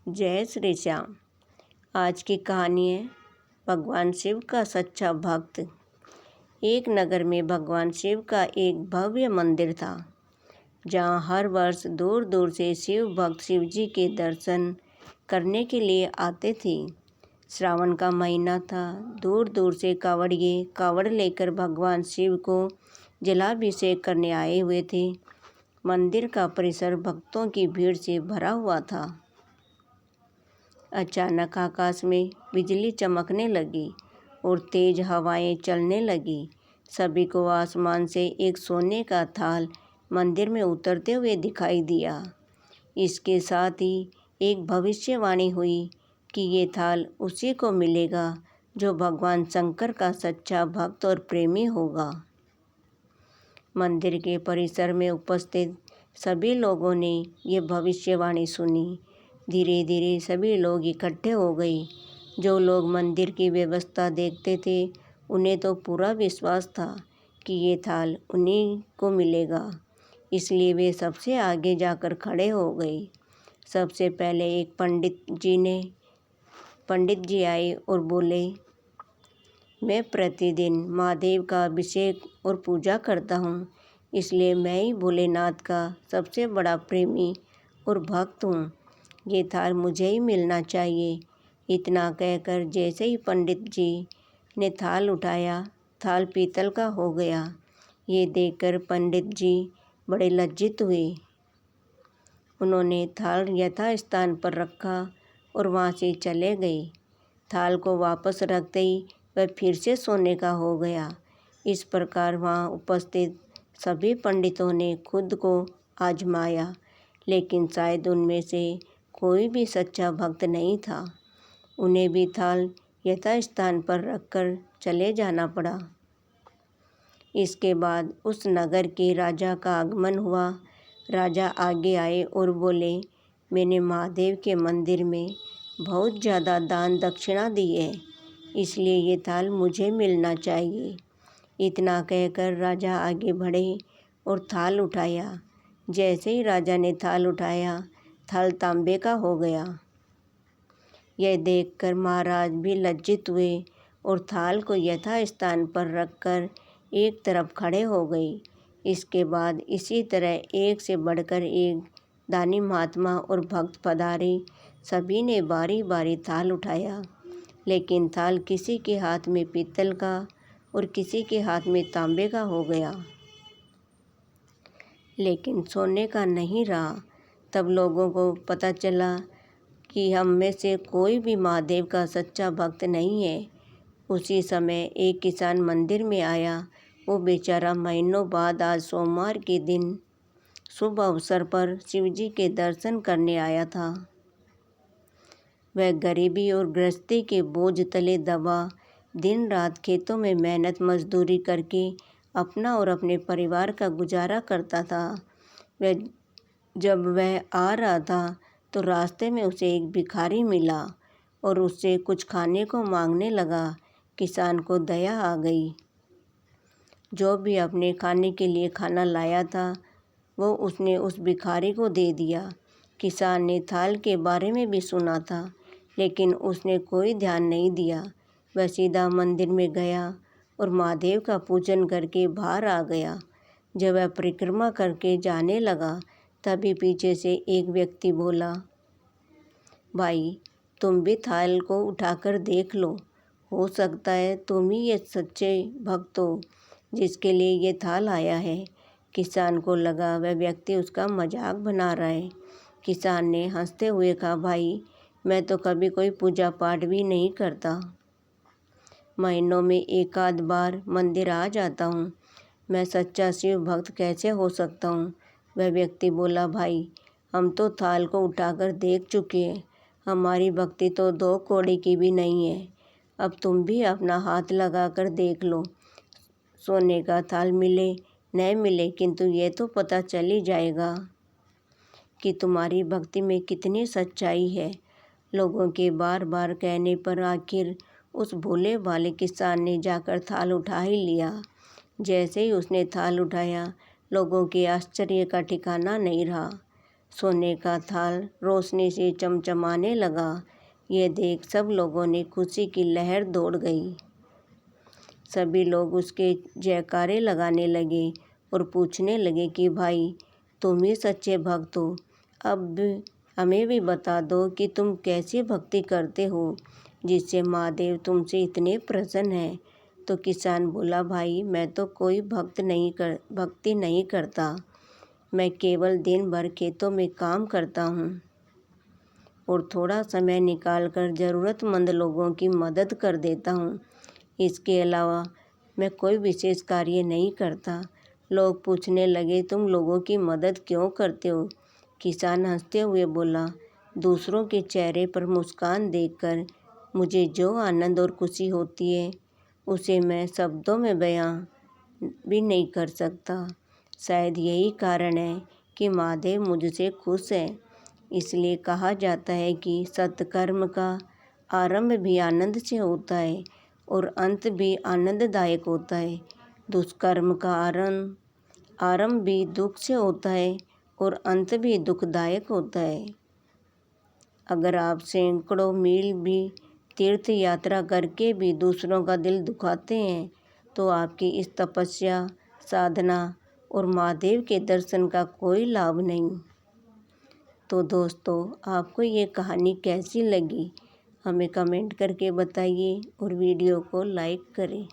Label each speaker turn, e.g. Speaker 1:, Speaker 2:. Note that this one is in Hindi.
Speaker 1: जय श्री श्याम। आज की कहानी है भगवान शिव का सच्चा भक्त। एक नगर में भगवान शिव का एक भव्य मंदिर था, जहाँ हर वर्ष दूर दूर से शिव भक्त शिव जी के दर्शन करने के लिए आते थे। श्रावण का महीना था। दूर दूर से कांवड़िए कांवड़ लेकर भगवान शिव को जलाभिषेक करने आए हुए थे। मंदिर का परिसर भक्तों की भीड़ से भरा हुआ था। अचानक आकाश में बिजली चमकने लगी और तेज हवाएं चलने लगी। सभी को आसमान से एक सोने का थाल मंदिर में उतरते हुए दिखाई दिया। इसके साथ ही एक भविष्यवाणी हुई कि ये थाल उसी को मिलेगा जो भगवान शंकर का सच्चा भक्त और प्रेमी होगा। मंदिर के परिसर में उपस्थित सभी लोगों ने ये भविष्यवाणी सुनी। धीरे धीरे सभी लोग इकट्ठे हो गए। जो लोग मंदिर की व्यवस्था देखते थे, उन्हें तो पूरा विश्वास था कि ये थाल उन्हीं को मिलेगा, इसलिए वे सबसे आगे जाकर खड़े हो गए। सबसे पहले एक पंडित जी आए और बोले, मैं प्रतिदिन महादेव का अभिषेक और पूजा करता हूँ, इसलिए मैं ही भोलेनाथ का सबसे बड़ा प्रेमी और भक्त हूँ। ये थाल मुझे ही मिलना चाहिए। इतना कहकर जैसे ही पंडित जी ने थाल उठाया, थाल पीतल का हो गया। ये देखकर पंडित जी बड़े लज्जित हुए। उन्होंने थाल यथास्थान पर रखा और वहाँ से चले गए। थाल को वापस रखते ही वह फिर से सोने का हो गया। इस प्रकार वहाँ उपस्थित सभी पंडितों ने खुद को आजमाया, लेकिन शायद उनमें से कोई भी सच्चा भक्त नहीं था। उन्हें भी थाल यथास्थान पर रखकर चले जाना पड़ा। इसके बाद उस नगर के राजा का आगमन हुआ। राजा आगे आए और बोले, मैंने महादेव के मंदिर में बहुत ज़्यादा दान दक्षिणा दी है, इसलिए ये थाल मुझे मिलना चाहिए। इतना कहकर राजा आगे बढ़े और थाल उठाया। जैसे ही राजा ने थाल उठाया, थाल तांबे का हो गया। यह देखकर महाराज भी लज्जित हुए और थाल को यथास्थान पर रखकर एक तरफ खड़े हो गए। इसके बाद इसी तरह एक से बढ़कर एक दानी महात्मा और भक्त पधारे। सभी ने बारी बारी थाल उठाया, लेकिन थाल किसी के हाथ में पीतल का और किसी के हाथ में तांबे का हो गया, लेकिन सोने का नहीं रहा। तब लोगों को पता चला कि हम में से कोई भी महादेव का सच्चा भक्त नहीं है। उसी समय एक किसान मंदिर में आया। वो बेचारा महीनों बाद आज सोमवार के दिन शुभ अवसर पर शिवजी के दर्शन करने आया था। वह गरीबी और गृहस्थी के बोझ तले दबा दिन रात खेतों में मेहनत मजदूरी करके अपना और अपने परिवार का गुजारा करता था। जब वह आ रहा था तो रास्ते में उसे एक भिखारी मिला और उससे कुछ खाने को मांगने लगा। किसान को दया आ गई। जो भी अपने खाने के लिए खाना लाया था, वो उसने उस भिखारी को दे दिया। किसान ने थाल के बारे में भी सुना था, लेकिन उसने कोई ध्यान नहीं दिया। वह सीधा मंदिर में गया और महादेव का पूजन करके बाहर आ गया। जब वह परिक्रमा करके जाने लगा, तभी पीछे से एक व्यक्ति बोला, भाई, तुम भी थाल को उठाकर देख लो, हो सकता है तुम ही ये सच्चे भक्त हो जिसके लिए ये थाल आया है। किसान को लगा वह व्यक्ति उसका मजाक बना रहा है। किसान ने हंसते हुए कहा, भाई, मैं तो कभी कोई पूजा पाठ भी नहीं करता, महीनों में एक आध बार मंदिर आ जाता हूँ, मैं सच्चा शिव भक्त कैसे हो सकता हूँ। वह व्यक्ति बोला, भाई, हम तो थाल को उठाकर देख चुके हैं, हमारी भक्ति तो 2 कौड़ी की भी नहीं है। अब तुम भी अपना हाथ लगा कर देख लो। सोने का थाल मिले न मिले, किंतु ये तो पता चल ही जाएगा कि तुम्हारी भक्ति में कितनी सच्चाई है। लोगों के बार बार कहने पर आखिर उस भोले भाले किसान ने जाकर थाल उठा ही लिया। जैसे ही उसने थाल उठाया, लोगों के आश्चर्य का ठिकाना नहीं रहा। सोने का थाल रोशनी से चमचमाने लगा। यह देख सब लोगों ने खुशी की लहर दौड़ गई। सभी लोग उसके जयकारे लगाने लगे और पूछने लगे कि भाई तुम ही सच्चे भक्त हो। अब हमें भी बता दो कि तुम कैसी भक्ति करते हो जिससे महादेव तुमसे इतने प्रसन्न हैं। तो किसान बोला, भाई मैं तो कोई भक्ति नहीं करता। मैं केवल दिन भर खेतों में काम करता हूँ और थोड़ा समय निकालकर ज़रूरतमंद लोगों की मदद कर देता हूँ। इसके अलावा मैं कोई विशेष कार्य नहीं करता। लोग पूछने लगे, तुम लोगों की मदद क्यों करते हो? किसान हंसते हुए बोला, दूसरों के चेहरे पर मुस्कान देखकर मुझे जो आनंद और खुशी होती है उसे मैं शब्दों में बयां भी नहीं कर सकता। शायद यही कारण है कि महादेव मुझसे खुश है। इसलिए कहा जाता है कि सत्कर्म का आरंभ भी आनंद से होता है और अंत भी आनंददायक होता है। दुष्कर्म का आरंभ भी दुख से होता है और अंत भी दुखदायक होता है। अगर आप सैकड़ों मील भी तीर्थ यात्रा करके भी दूसरों का दिल दुखाते हैं तो आपकी इस तपस्या, साधना और महादेव के दर्शन का कोई लाभ नहीं। तो दोस्तों, आपको ये कहानी कैसी लगी हमें कमेंट करके बताइए और वीडियो को लाइक करें।